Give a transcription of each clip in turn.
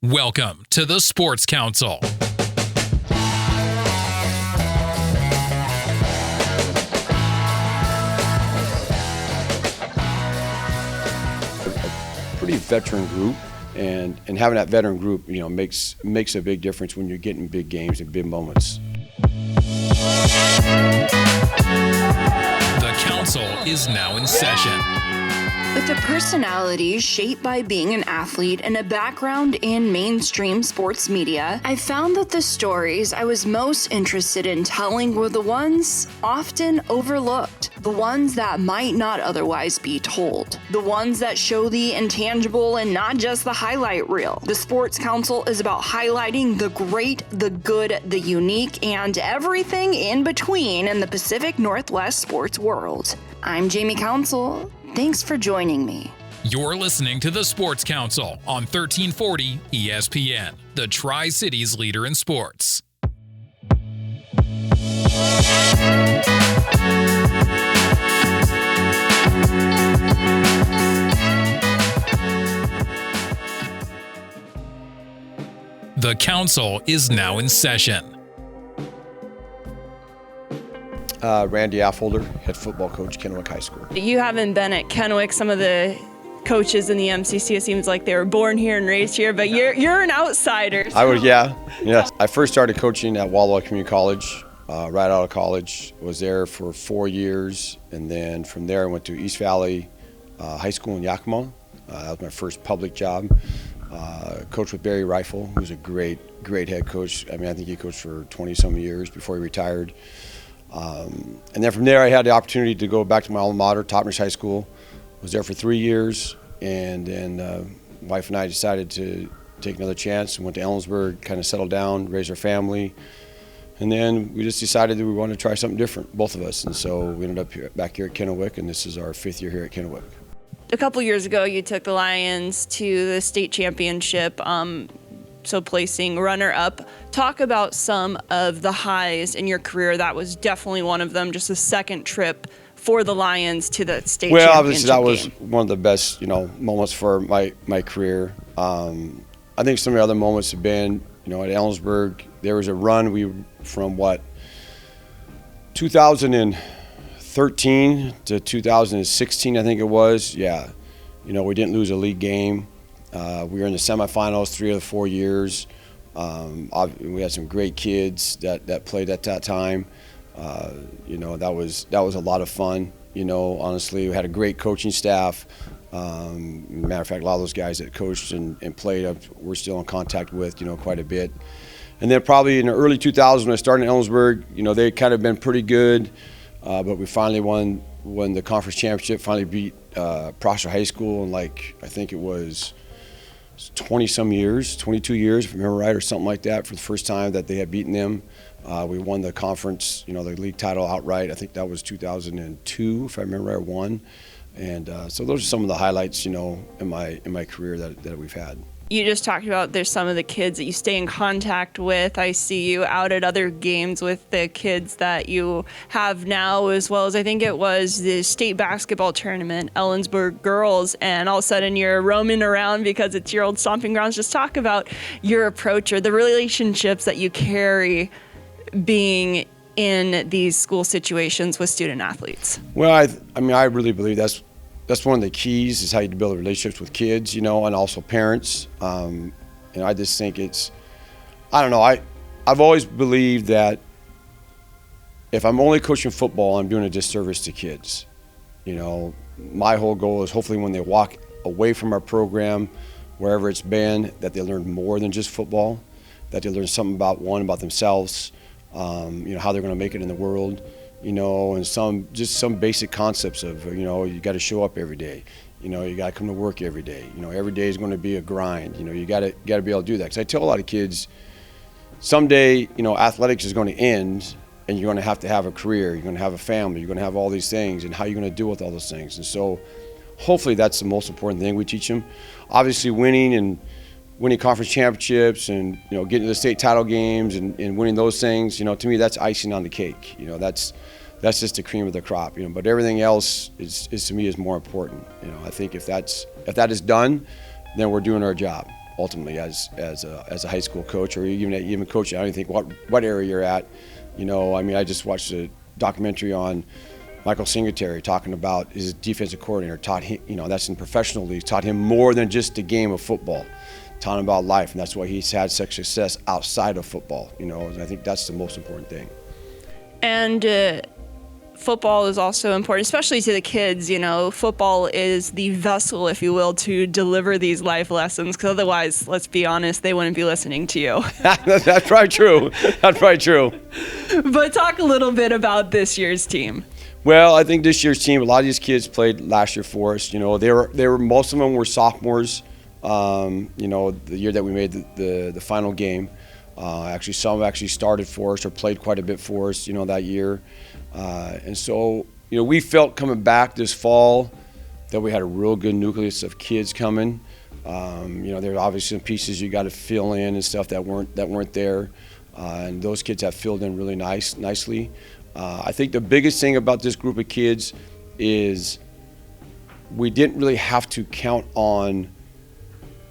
Welcome to the Sports Council. Pretty veteran group, and having that veteran group, makes a big difference when you're getting big games and big moments. The council is now in session. With a personality shaped by being an athlete and a background in mainstream sports media, I found that the stories I was most interested in telling were the ones often overlooked, the ones that might not otherwise be told, the ones that show the intangible and not just the highlight reel. The Sports Council is about highlighting the great, the good, the unique, and everything in between in the Pacific Northwest sports world. I'm Jamie Council. Thanks for joining me. You're listening to the Sports Council on 1340 ESPN, the Tri-Cities leader in sports. The council is now in session. Randy Affholter, head football coach, Kennewick High School. You haven't been at Kennewick. Some of the coaches in the MCC, it seems like they were born here and raised here, but you're an outsider. So. Yes. I first started coaching at Walla Community College, right out of college. Was there for 4 years, and then from there I went to East Valley High School in Yakima. That was my first public job. Coached with Barry Rifle, who's a great head coach. I think he coached for 20-some years before he retired. And then from there, I had the opportunity to go back to my alma mater, Topness High School. Was there for 3 years, and then my wife and I decided to take another chance and went to Ellensburg, kind of settled down, raised our family. And then we just decided that we wanted to try something different, both of us. And so we ended up back here at Kennewick, and this is our 5th year here at Kennewick. A couple years ago, you took the Lions to the state championship, so placing runner-up. Talk about some of the highs in your career. That was definitely one of them, just a second trip for the Lions to the state championship Well, obviously that was game. one of the best, moments for my career. I think some of the other moments have been, at Ellensburg, there was a run from 2013 to 2016, I think it was. Yeah, we didn't lose a league game. We were in the semifinals 3 of the 4 years. We had some great kids that played at that time. That was a lot of fun. Honestly, we had a great coaching staff. Matter of fact, a lot of those guys that coached and played, we're still in contact with, quite a bit. And then probably in the early 2000s when I started in Ellensburg, they kind of been pretty good, but we finally won the conference championship. Finally beat Prosser High School in I think it was 20-some years, 22 years, if I remember right, or something like that, for the first time that they had beaten them. We won the conference, the league title outright. I think that was 2002, if I remember right, won. And so those are some of the highlights, in my career that we've had. You just talked about there's some of the kids that you stay in contact with. I see you out at other games with the kids that you have now, as well as I think it was the state basketball tournament, Ellensburg girls, and all of a sudden you're roaming around because it's your old stomping grounds. Just talk about your approach or the relationships that you carry being in these school situations with student athletes. Well, I really believe that's one of the keys, is how you build relationships with kids, and also parents. I just think I've always believed that if I'm only coaching football, I'm doing a disservice to kids. My whole goal is hopefully when they walk away from our program, wherever it's been, that they learn more than just football, that they learn something about themselves, how they're going to make it in the world. And some basic concepts of, you got to show up every day. You got to come to work every day. Every day is going to be a grind. You got to be able to do that. Because I tell a lot of kids, someday, athletics is going to end, and you're going to have a career. You're going to have a family. You're going to have all these things, and how you're going to deal with all those things. And so, hopefully, that's the most important thing we teach them. Obviously, winning conference championships and getting to the state title games and winning those things, to me that's icing on the cake. That's just the cream of the crop. But everything else is to me is more important. I think if that is done, then we're doing our job. ultimately as a high school coach, or even coaching. I don't think what area you're at. You know, I mean, I just watched a documentary on Michael Singletary talking about his defensive coordinator taught him, you know, that's in professional leagues, taught him more than just the game of football, taught him about life, and that's why he's had such success outside of football. You know, and I think that's the most important thing. And football is also important, especially to the kids. You know, football is the vessel, if you will, to deliver these life lessons, because otherwise, let's be honest, they wouldn't be listening to you. That's probably true. That's probably true. But talk a little bit about this year's team. Well, I think this year's team, a lot of these kids played last year for us. You know, they were most of them were sophomores. You know, the year that we made the final game. Actually, some actually started for us or played quite a bit for us, you know, that year. And so, you know, we felt coming back this fall that we had a real good nucleus of kids coming. You know, there are obviously some pieces you got to fill in and stuff that weren't there, and those kids have filled in really nicely. I think the biggest thing about this group of kids is we didn't really have to count on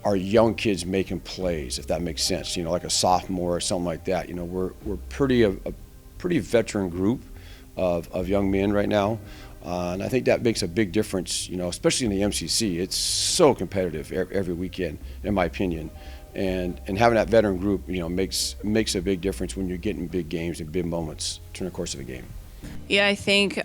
our young kids making plays, if that makes sense. You know, like a sophomore or something like that. You know, we're a pretty veteran group of young men right now, and I think that makes a big difference. You know, especially in the MCC, it's so competitive every weekend, in my opinion. And having that veteran group, you know, makes a big difference when you're getting big games and big moments during the course of a game. Yeah, I think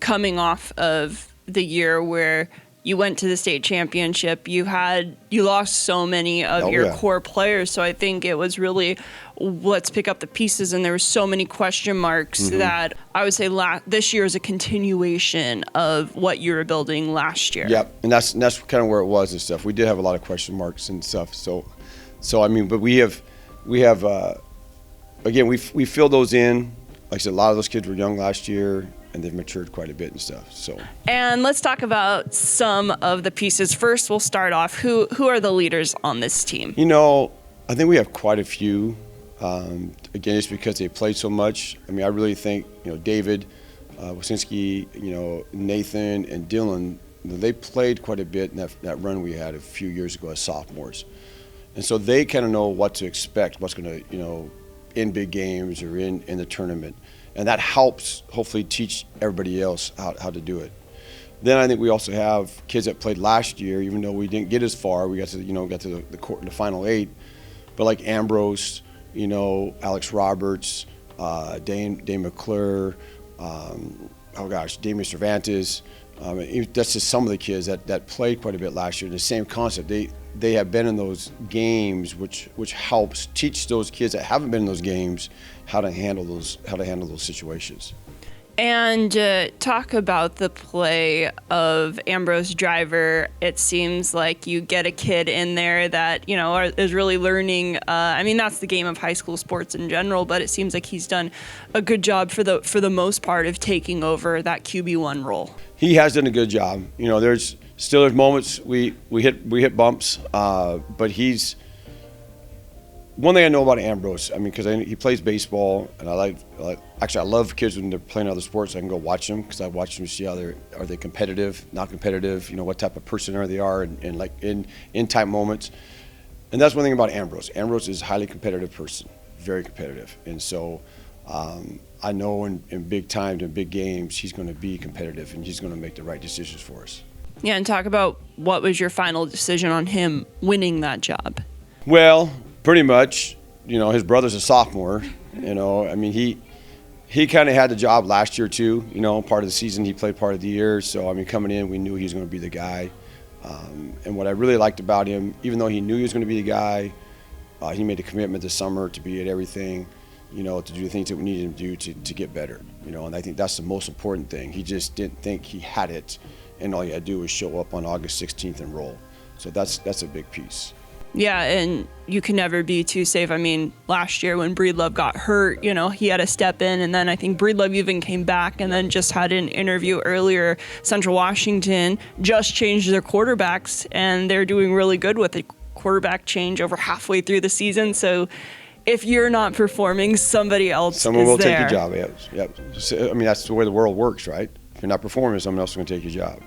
coming off of the year where you went to the state championship, you lost so many of your core players. So I think it was really, let's pick up the pieces, and there were so many question marks that I would say this year is a continuation of what you were building last year. Yep, and that's kind of where it was and stuff. We did have a lot of question marks and stuff. So I mean, but we have again, we filled those in. Like I said, a lot of those kids were young last year, and they've matured quite a bit and stuff. So. And let's talk about some of the pieces. First, we'll start off. Who are the leaders on this team? You know, I think we have quite a few. Again, just because they played so much. I mean, I really think, you know, David, Wasinski, you know, Nathan, and Dylan, you know, they played quite a bit in that run we had a few years ago as sophomores. And so they kind of know what to expect, what's going to, you know, in big games or in the tournament. And that helps hopefully teach everybody else how to do it. Then I think we also have kids that played last year, even though we didn't get as far. We got to the final 8. But like Ambrose, you know, Alex Roberts, Dane McClure, Damian Cervantes. That's just some of the kids that played quite a bit last year. The same concept. They have been in those games, which helps teach those kids that haven't been in those games how to handle those situations. And talk about the play of Ambrose Driver. It seems like you get a kid in there that, you know, is really learning. I mean, that's the game of high school sports in general, but it seems like he's done a good job for the most part of taking over that QB1 role. He has done a good job. You know, there's moments we hit bumps, but he's. One thing I know about Ambrose, I mean, because he plays baseball, and I love kids when they're playing other sports. I can go watch them because I watch them to see are they competitive, not competitive, you know, what type of person they are, and like in tight moments. And that's one thing about Ambrose. Ambrose is a highly competitive person, very competitive, and so I know in big times, in big games, he's going to be competitive and he's going to make the right decisions for us. Yeah, and talk about what was your final decision on him winning that job? Well, pretty much, you know, his brother's a sophomore. You know, I mean, he kind of had the job last year too. You know, part of the season he played part of the year. So I mean, coming in, we knew he was going to be the guy. And what I really liked about him, even though he knew he was going to be the guy, he made a commitment this summer to be at everything. You know, to do the things that we needed him to do to get better. You know, and I think that's the most important thing. He just didn't think he had it, and all he had to do was show up on August 16th and roll. So that's a big piece. Yeah, and you can never be too safe. I mean, last year when Breedlove got hurt, you know, he had to step in, and then I think Breedlove even came back and then just had an interview earlier. Central Washington just changed their quarterbacks, and they're doing really good with the quarterback change over halfway through the season. So if you're not performing, somebody else Someone is will there. take your job, yep. I mean, that's the way the world works, right? If you're not performing, someone else is going to take your job.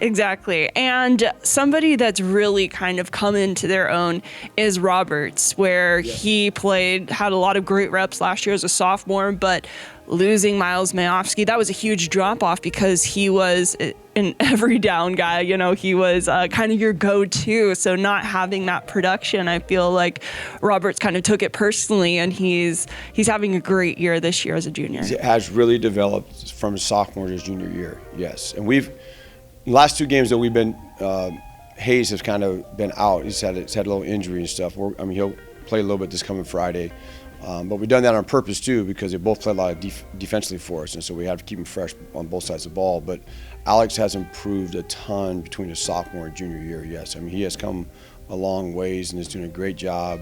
Exactly. And somebody that's really kind of come into their own is Roberts, where he had a lot of great reps last year as a sophomore, but losing Miles Mayofsky, that was a huge drop off because he was an every down guy. He was kind of your go-to. So not having that production, I feel like Roberts kind of took it personally, and he's having a great year this year as a junior. He has really developed from his sophomore to his junior year, yes. And last 2 games that we've been, Hayes has kind of been out. He's had a little injury and stuff. He'll play a little bit this coming Friday. But we've done that on purpose too, because they both play a lot of defensively for us, and so we have to keep them fresh on both sides of the ball. But Alex has improved a ton between his sophomore and junior year, yes. He has come a long ways and is doing a great job.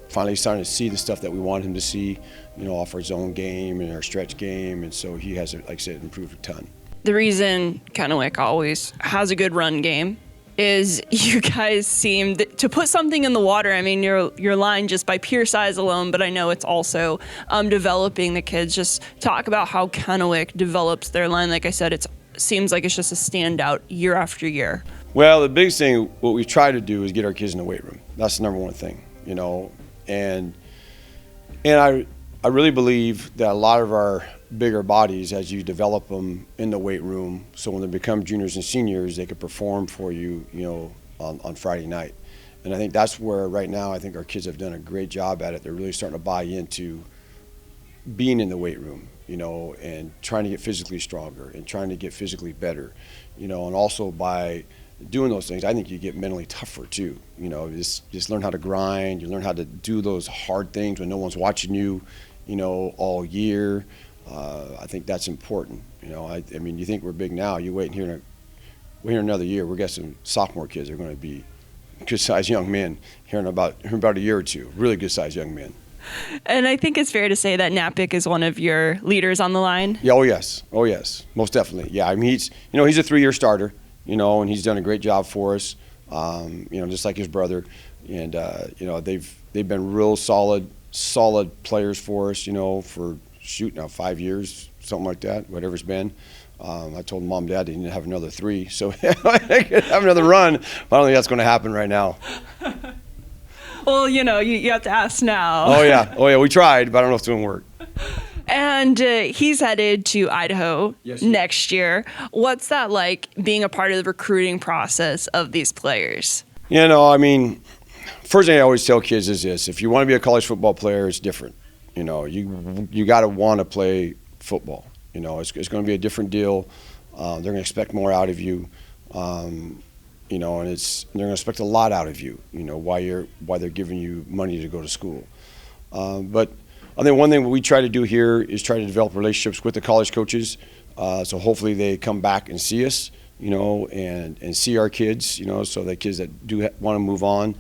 Finally starting to see the stuff that we want him to see, off our zone game and our stretch game, and so he has, like I said, improved a ton. The reason Kennewick always has a good run game is you guys seem to put something in the water. I mean, your line just by pure size alone, but I know it's also developing the kids. Just talk about how Kennewick develops their line. Like I said, it seems like it's just a standout year after year. Well, the biggest thing, what we try to do is get our kids in the weight room. That's the number one thing, and I really believe that a lot of our bigger bodies, as you develop them in the weight room, so when they become juniors and seniors, they could perform for you, on Friday night. And I think that's where right now I think our kids have done a great job at it. They're really starting to buy into being in the weight room, and trying to get physically stronger and trying to get physically better, and also by doing those things, I think you get mentally tougher too. Just learn how to grind. You learn how to do those hard things when no one's watching you, all year. I think that's important. I mean, you think we're big now. You wait here another year. We're guessing sophomore kids are going to be good-sized young men here in about a year or two. Really good-sized young men. And I think it's fair to say that Napik is one of your leaders on the line. Yeah. Oh yes. Most definitely. Yeah. I mean, he's a 3-year starter. And he's done a great job for us. Just like his brother. And they've been real solid players for us. For now 5 years, something like that, whatever it's been. I told Mom and Dad they need to have another 3, so they could have another run. I don't think that's going to happen right now. Well, you have to ask now. Oh yeah, we tried, but I don't know if it's going to work. And he's headed to Idaho Yes, next year. What's that like, being a part of the recruiting process of these players? I mean, first thing I always tell kids is this: if you want to be a college football player, it's different. You got to want to play football. It's going to be a different deal. They're going to expect more out of you. And they're going to expect a lot out of you. Why they're giving you money to go to school. But I think one thing we try to do here is try to develop relationships with the college coaches. So hopefully they come back and see us, and see our kids, so the kids that do want to move on.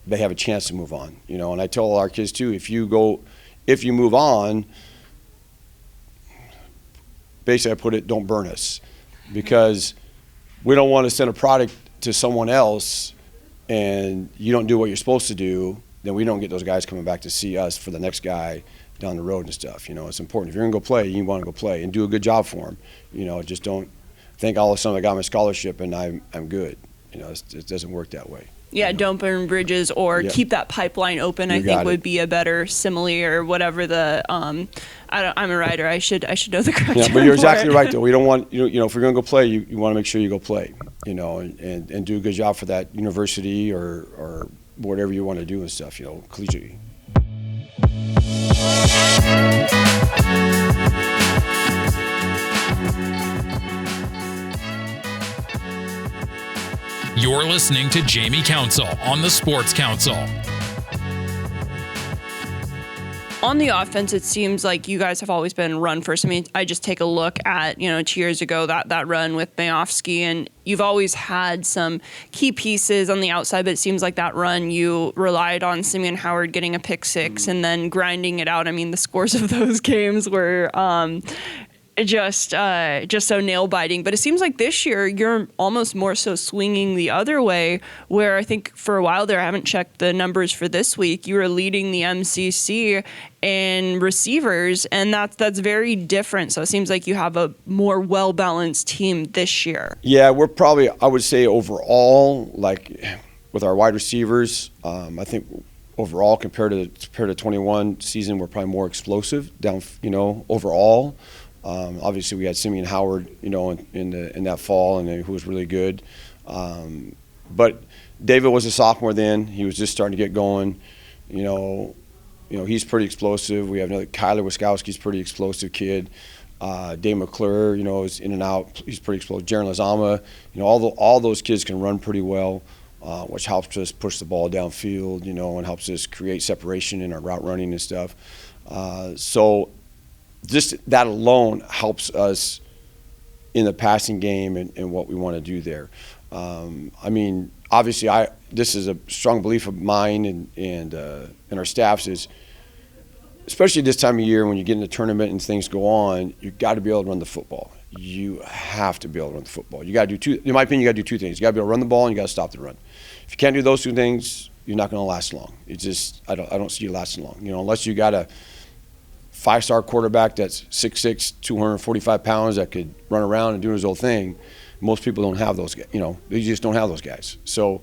They have a chance to move on, and I tell our kids too, if you move on, basically I put it, don't burn us, because we don't want to send a product to someone else and you don't do what you're supposed to do, then we don't get those guys coming back to see us for the next guy down the road and stuff. It's important. If you're going to go play, you want to go play and do a good job for them. Just don't think all of a sudden I got my scholarship and I'm good. It doesn't work that way. Yeah, don't burn bridges or keep that pipeline open. I think would be a better simile or whatever the. I'm a writer. I should know the correct. Yeah, but you're exactly right though. We don't want if you're going to go play, you want to make sure you go play. And do a good job for that university or whatever you want to do and stuff. Collegiately. You're listening to Jamie Council on the Sports Council. On the offense, it seems like you guys have always been run first. I mean, I just take a look at, 2 years ago, that run with Mayofsky, and you've always had some key pieces on the outside, but it seems like that run you relied on Simeon Howard getting a pick six and then grinding it out. I mean, the scores of those games were just so nail biting. But it seems like this year you're almost more so swinging the other way, where I think for a while there, I haven't checked the numbers for this week, you were leading the MCC in receivers, and that's very different. So it seems like you have a more well-balanced team this year. Yeah, we're probably, I would say overall, like with our wide receivers, I think overall compared to 21 season, we're probably more explosive down, overall. Obviously, we had Simeon Howard, in that fall, and who was really good. But David was a sophomore then; he was just starting to get going. He's pretty explosive. We have another Kyler Wiskowski's pretty explosive kid. Dave McClure, is in and out. He's pretty explosive. Jaron Lazama, all those kids can run pretty well, which helps us push the ball downfield, and helps us create separation in our route running and stuff. So just that alone helps us in the passing game and what we want to do there. Obviously, this is a strong belief of mine and our staff's is, especially this time of year when you get in the tournament and things go on, you got to be able to run the football. You have to be able to run the football. You got to do two. In my opinion, you got to do two things. You got to be able to run the ball and you got to stop the run. If you can't do those two things, you're not going to last long. It's just I don't see you lasting long. Unless you got a 5-star quarterback that's 6'6", 245 pounds that could run around and do his old thing. Most people don't have those guys. They just don't have those guys. So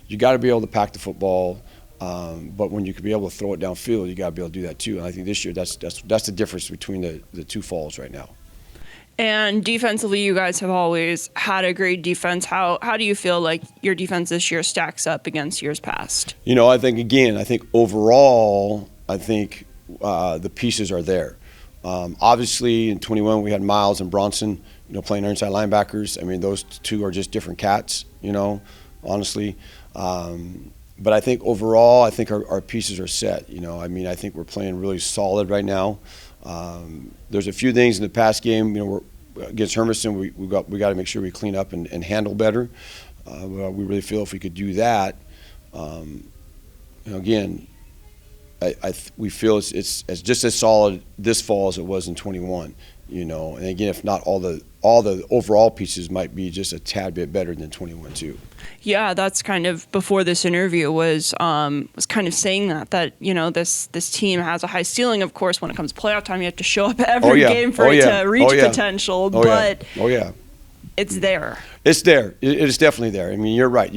you got to be able to pack the football. But when you can be able to throw it downfield, you got to be able to do that too. And I think this year that's the difference between the two falls right now. And defensively, you guys have always had a great defense. How do you feel like your defense this year stacks up against years past? I think overall, the pieces are there. Obviously, in 21, we had Miles and Bronson, playing our inside linebackers. Those two are just different cats, honestly. But I think overall, our pieces are set. I think we're playing really solid right now. There's a few things in the past game, we're against Hermiston, we got to make sure we clean up and handle better. We really feel if we could do that, again, we feel it's just as solid this fall as it was in 21. And again, if not all the overall pieces might be just a tad bit better than 21 too. Yeah, that's kind of before this interview was kind of saying that this team has a high ceiling. Of course, when it comes to playoff time, you have to show up every game for it to reach potential. But it's there. It's there. It is definitely there. You're right.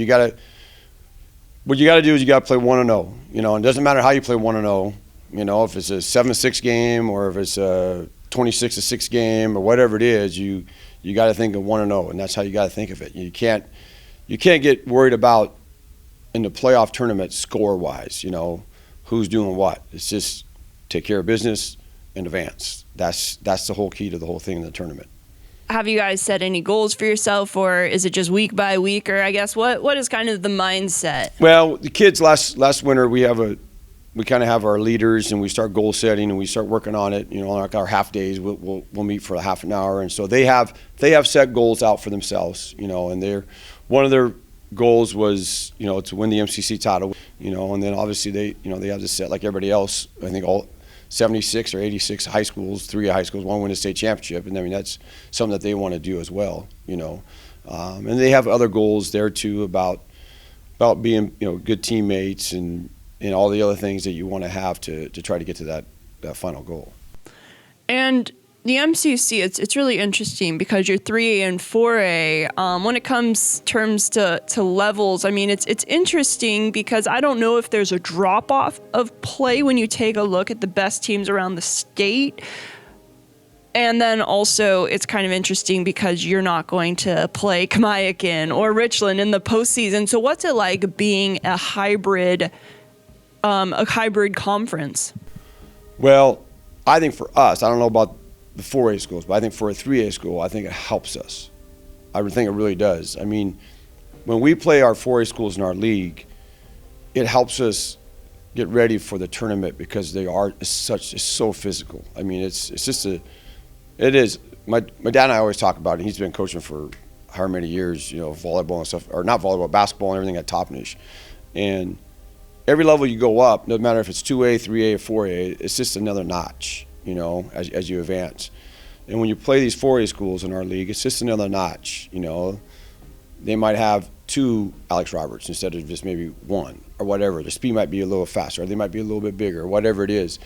What you got to do is you got to play 1-0. And it doesn't matter how you play 1-0. If it's a 7-6 game or if it's a 26-6 game or whatever it is, you got to think of 1-0, and that's how you got to think of it. You can't get worried about in the playoff tournament score-wise. Who's doing what. It's just take care of business and advance. That's the whole key to the whole thing in the tournament. Have you guys set any goals for yourself, or is it just week by week, or I guess what is kind of the mindset? Well, the kids last winter we kind of have our leaders and we start goal setting and we start working on it. Like our half days, we'll meet for a half an hour, and so they have set goals out for themselves. And one of their goals was to win the MCC title. And then obviously they have to set like everybody else. I think all 76 or 86 high schools, 3 high schools want to win a state championship, and that's something that they want to do as well. And they have other goals there too about being good teammates and all the other things that you want to have to try to get to that final goal. And the MCC, it's really interesting because you're 3A and 4A. When it comes terms to levels, it's interesting because I don't know if there's a drop-off of play when you take a look at the best teams around the state. And then also it's kind of interesting because you're not going to play Kamiakin or Richland in the postseason. So what's it like being a hybrid conference? Well, I think for us, I don't know about the 4A schools, but I think for a 3A school, I think it helps us. I think it really does. When we play our 4A schools in our league, it helps us get ready for the tournament because it's so physical. It is. My dad and I always talk about it. He's been coaching for however many years, volleyball and stuff, or not volleyball, basketball and everything at Toppenish. And every level you go up, no matter if it's 2A, 3A, or 4A, it's just another notch, as you advance. And when you play these 4A schools in our league, it's just another notch, you know. They might have 2 Alex Roberts instead of just maybe 1 or whatever. The speed might be a little faster, or they might be a little bit bigger, whatever it is.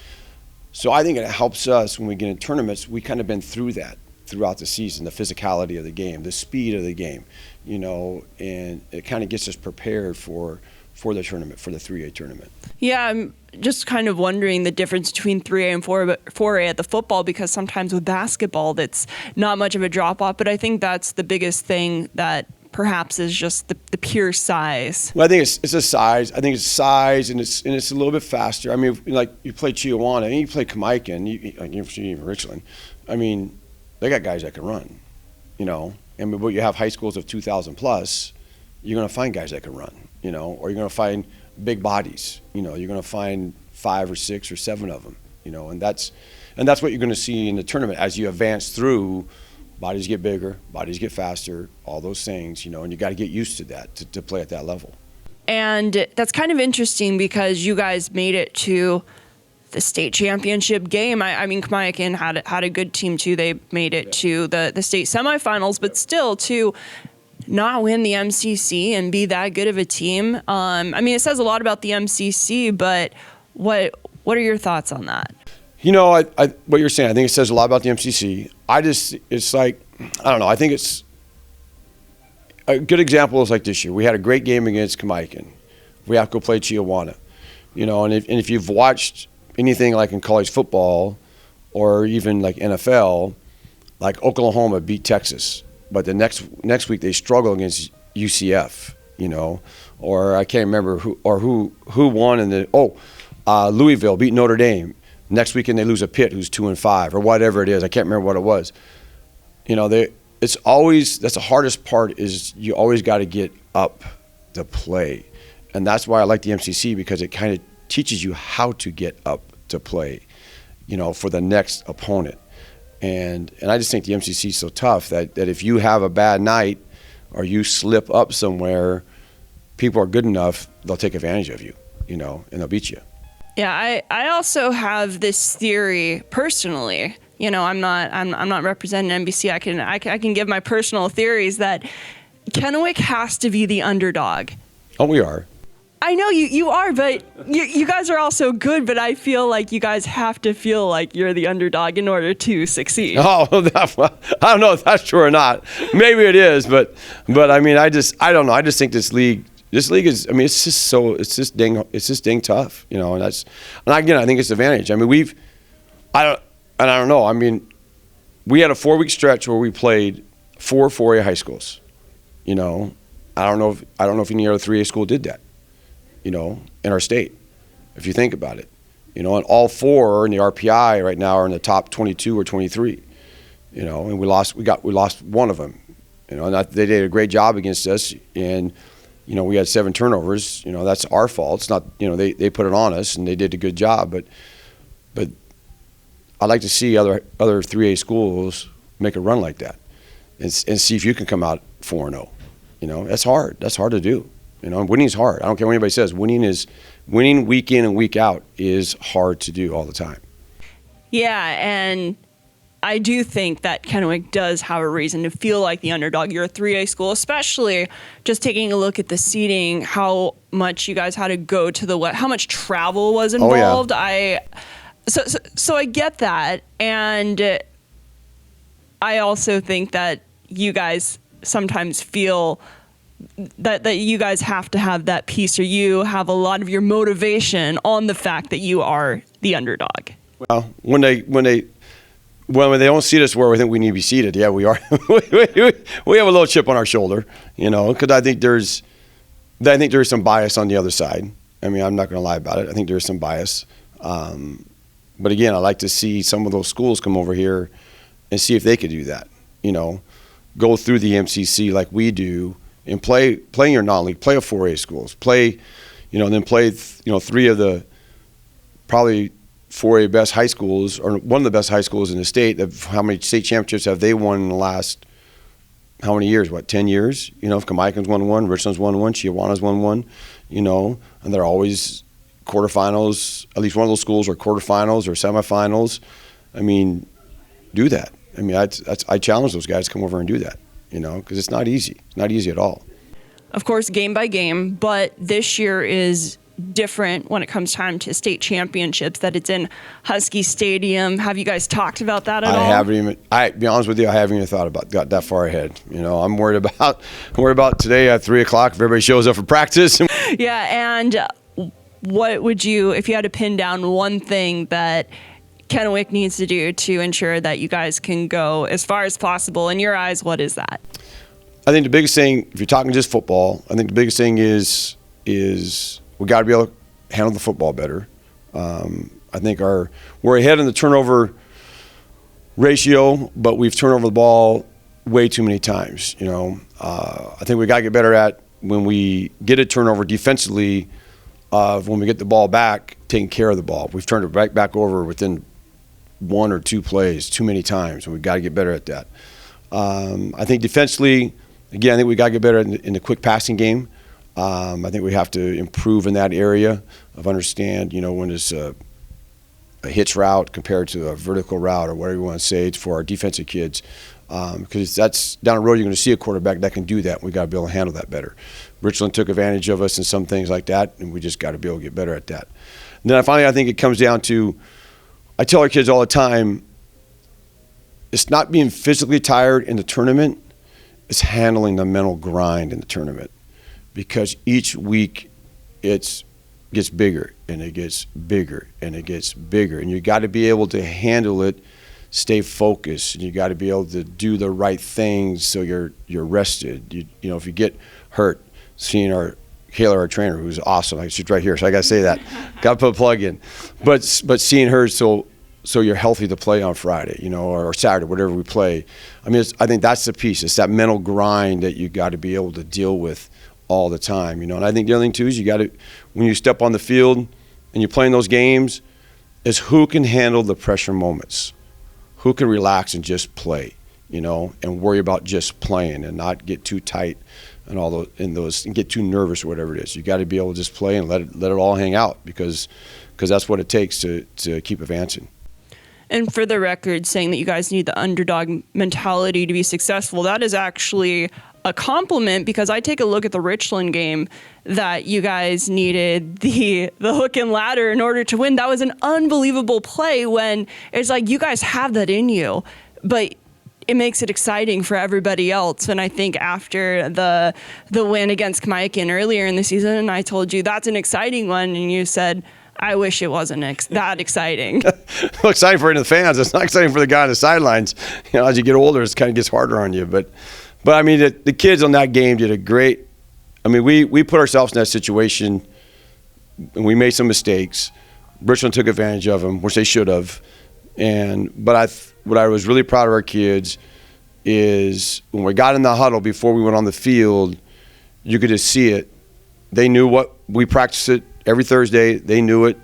So I think it helps us when we get in tournaments. We kind of been through that throughout the season, the physicality of the game, the speed of the game, you know, and it kind of gets us prepared for the tournament, for the 3A tournament. Yeah, I'm just kind of wondering the difference between 3A and 4A at the football, because sometimes with basketball that's not much of a drop-off, but I think that's the biggest thing that perhaps is just the pure size. Well, I think it's a size. I think it's size, and it's a little bit faster. I mean, like you play Chiawana and you play Kamiakin, even Richland. I mean, they got guys that can run, you know. And but you have high schools of 2,000 plus, you're going to find guys that can run, you know, or you're going to find big bodies, you know. You're going to find 5 or 6 or 7 of them, you know, and that's what you're going to see in the tournament as you advance through. Bodies get bigger, bodies get faster, all those things, you know, and you got to get used to that to play at that level. And that's kind of interesting because you guys made it to the state championship game. I mean, Kamiakin had a good team too. They made it to the state semifinals, but still to not win the MCC and be that good of a team. I mean, it says a lot about the MCC, but what are your thoughts on that? You know, what you're saying, I think it says a lot about the MCC. It's like, I don't know, I think it's a good example is like this year. We had a great game against Kamiakin. We have to go play Chiawana, you know, and if you've watched anything like in college football or even like NFL, like Oklahoma beat Texas, but the next week they struggle against UCF, you know, or I can't remember who won in the Louisville beat Notre Dame. Next weekend they lose a Pitt who's 2-5 or whatever it is. I can't remember what it was. You know, it's always, that's the hardest part, is you always got to get up to play. And that's why I like the MCC, because it kind of teaches you how to get up to play, you know, for the next opponent. And I just think the MCC is so tough that if you have a bad night or you slip up somewhere, people are good enough, they'll take advantage of you, you know, and they'll beat you. Yeah, I also have this theory personally. You know, I'm not representing NBC. I can give my personal theories that Kennewick has to be the underdog. Oh, we are. I know you are, but you guys are also good. But I feel like you guys have to feel like you're the underdog in order to succeed. Oh, I don't know if that's true or not. Maybe it is, but I mean, I don't know. I just think this league is, I mean, it's just dang tough, you know, and again, I think it's advantage. I mean, I don't know. I mean, we had a 4-week stretch where we played 4 4A high schools, you know. I don't know if any other 3A school did that, you know, in our state, if you think about it, you know, and all 4 in the RPI right now are in the top 22 or 23, you know, and we lost one of them, you know, and they did a great job against us, and you know, we had 7 turnovers. You know, that's our fault. It's not, you know, they put it on us and they did a good job. But I'd like to see other 3A schools make a run like that and see if you can come out 4-0. You know, that's hard. That's hard to do. You know, and winning's hard. I don't care what anybody says. Winning week in and week out is hard to do all the time. Yeah, and I do think that Kennewick does have a reason to feel like the underdog. You're a 3A school, especially just taking a look at the seating, how much you guys had to go to how much travel was involved. Oh, yeah. So I get that, and I also think that you guys sometimes feel that you guys have to have that piece, or you have a lot of your motivation on the fact that you are the underdog. Well, when they don't seat us where we think we need to be seated, yeah, we are. we have a little chip on our shoulder, you know, because I think there's some bias on the other side. I mean, I'm not going to lie about it. I think there's some bias. But again, I like to see some of those schools come over here and see if they could do that, you know, go through the MCC like we do and play your non-league, play a 4A schools, play, you know, and then play, you know, 3 of the probably 4A best high schools, or one of the best high schools in the state. How many state championships have they won in the last, how many years? 10 years? You know, if Kamiakin's won 1, Richland's won 1, Chiawana's won 1, you know, and they're always quarterfinals. At least one of those schools are quarterfinals or semifinals. I mean, do that. I mean, I challenge those guys to come over and do that, because it's not easy. It's not easy at all. Of course, game by game, but this year is different when it comes time to state championships, that it's in Husky Stadium. Have you guys talked about that at all? Be honest with you, I haven't even got that far ahead. I'm worried about today at 3:00 if everybody shows up for practice. Yeah, and what would you, if you had to pin down one thing that Kennewick needs to do to ensure that you guys can go as far as possible, in your eyes, what is that? I think the biggest thing, if you're talking just football, I think the biggest thing is we got to be able to handle the football better. I think we're ahead in the turnover ratio, but we've turned over the ball way too many times. I think we got to get better at, when we get a turnover defensively, when we get the ball back, taking care of the ball. We've turned it right back over within 1 or 2 plays too many times, and we've got to get better at that. I think defensively, again, I think we got to get better in the quick passing game. I think we have to improve in that area of understand, when it's a hitch route compared to a vertical route, or whatever you want to say, for our defensive kids. Because that's down the road, you're going to see a quarterback that can do that. We got to be able to handle that better. Richland took advantage of us in some things like that, and we just got to be able to get better at that. And then finally, I think it comes down to, I tell our kids all the time, it's not being physically tired in the tournament, it's handling the mental grind in the tournament. Because each week it gets bigger, and it gets bigger, and it gets bigger. And you got to be able to handle it, stay focused, and you got to be able to do the right things so you're rested. If you get hurt, seeing Kayla, our trainer, who's awesome. She's right here, so I got to say that. Got to put a plug in. But seeing her so you're healthy to play on Friday, or Saturday, whatever we play. I think that's the piece. It's that mental grind that you got to be able to deal with all the time, And I think the other thing too is, you got to, when you step on the field and you're playing those games, is who can handle the pressure moments, who can relax and just play, and worry about just playing and not get too tight and and get too nervous or whatever it is. You got to be able to just play and let it all hang out, because that's what it takes to keep advancing. And for the record, saying that you guys need the underdog mentality to be successful, that is actually a compliment, because I take a look at the Richland game, that you guys needed the hook and ladder in order to win. That was an unbelievable play, when it's like, you guys have that in you, but it makes it exciting for everybody else. And I think after the win against Kamiakin earlier in the season, I told you that's an exciting one, and you said, I wish it wasn't that exciting. Well, exciting for the fans. It's not exciting for the guy on the sidelines. As you get older, it kind of gets harder on you. But the kids on that game did a great. We put ourselves in that situation, and we made some mistakes. Richland took advantage of them, which they should have. But what I was really proud of our kids is, when we got in the huddle before we went on the field, you could just see it. They knew what we practiced it every Thursday. They knew it,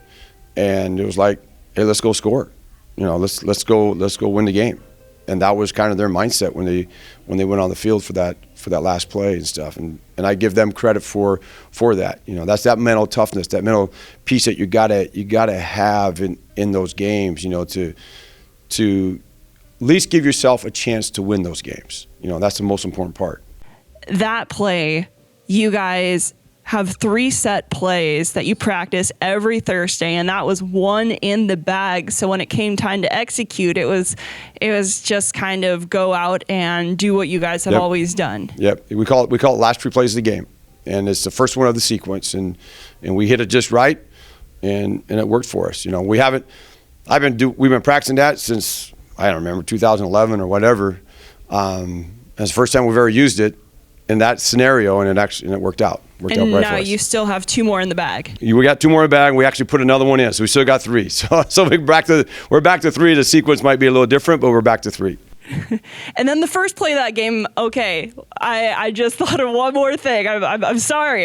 and it was like, hey, let's go score. Let's go win the game. And that was kind of their mindset when they went on the field for that last play and stuff. And I give them credit for that. That's that mental toughness, that mental piece that you gotta have in those games. To at least give yourself a chance to win those games. That's the most important part. That play, you guys have 3 set plays that you practice every Thursday, and that was one in the bag. So when it came time to execute, it was just kind of go out and do what you guys have always done. Yep, we call it last 3 plays of the game, and it's the first one of the sequence, and we hit it just right, and it worked for us. We've been practicing that since, I don't remember, 2011 or whatever. It's the first time we've ever used it in that scenario, and it worked out. And now you still have 2 more in the bag. We got 2 more in the bag, and we actually put another one in, so we still got 3. So we're back to 3. The sequence might be a little different, but we're back to 3. And then the first play of that game, okay, I just thought of one more thing. I'm sorry.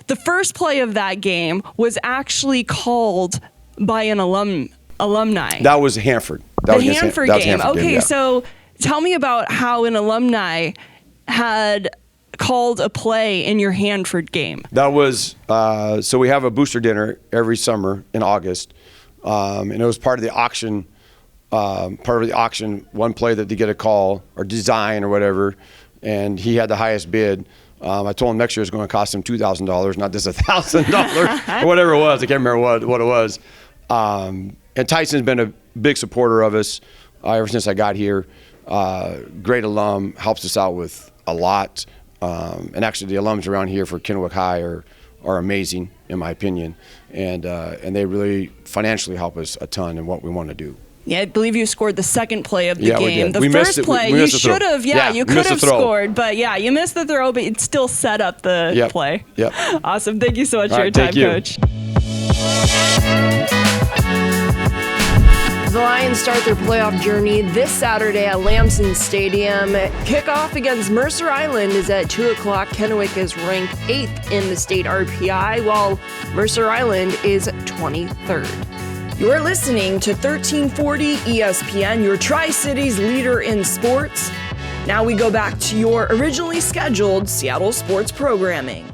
The first play of that game was actually called by an alumni. That was Hanford. The Hanford game. Okay, so tell me about how an alumni had called a play in your Hanford game. That was so we have a booster dinner every summer in August, and it was part of the auction part of the auction, one player that they get a call or design or whatever, and he had the highest bid. I told him next year it's going to cost him $2,000, not just $1,000 or whatever it was. I can't remember what it was. And Tyson's been a big supporter of us ever since I got here. Great alum, helps us out with a lot. And actually, the alums around here for Kennewick High are amazing, in my opinion. And they really financially help us a ton in what we want to do. Yeah, I believe you scored the second play of the game. We did. The we first missed play, we you missed the throw. should have, you could have scored, but you missed the throw, but it still set up the play. Yep. Awesome. Thank you so much All for right, your time, thank you. Coach. The Lions start their playoff journey this Saturday at Lamson Stadium. Kickoff against Mercer Island is at 2 o'clock. Kennewick is ranked 8th in the state RPI, while Mercer Island is 23rd. You're listening to 1340 ESPN, your Tri-Cities leader in sports. Now we go back to your originally scheduled Seattle sports programming.